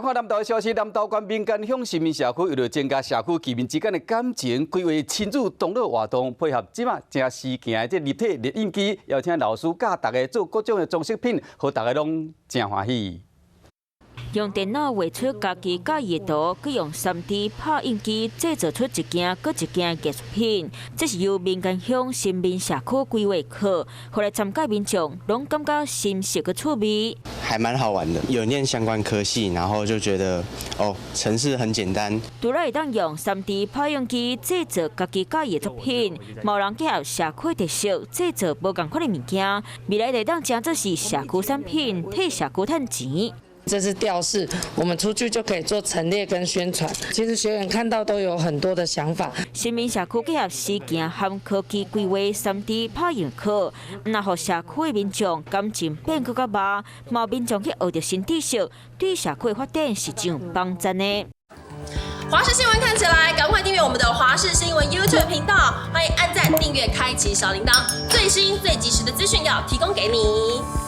看南投的消息，南投县民间乡新民社区为了增加社区居民之间的感情，规划亲子同乐活动，配合即马正时行的这立体列印机，邀请老师教大家做各种的装饰品，互大家拢真欢喜。 用电脑画出家己介意的图，佮用3D 拍印机制作出一件搁一件艺术品。这是由民间乡新民社区规划课，后来参加民众拢感觉新鲜佮趣味。还蛮好玩的，有念相关科系，然后就觉得哦，程式很简单。除了会当用3D 拍印机制作家己介意的作品，某人结合社区特色制作无共款的物件，未来会当将做是社区产品，替社区赚钱。 这是吊饰，我们出去就可以做陈列跟宣传。其实学员看到都有很多的想法。新民社区结合实践和科技规划3D 拍印课，那互社区的民众感情变更较深，毛民众去学着新知识，对社区的发展是真有帮助的。华视新闻看起来，赶快订阅我们的华视新闻 YouTube 频道，欢迎按赞、订阅、开启小铃铛，最新最及时的资讯要提供给你。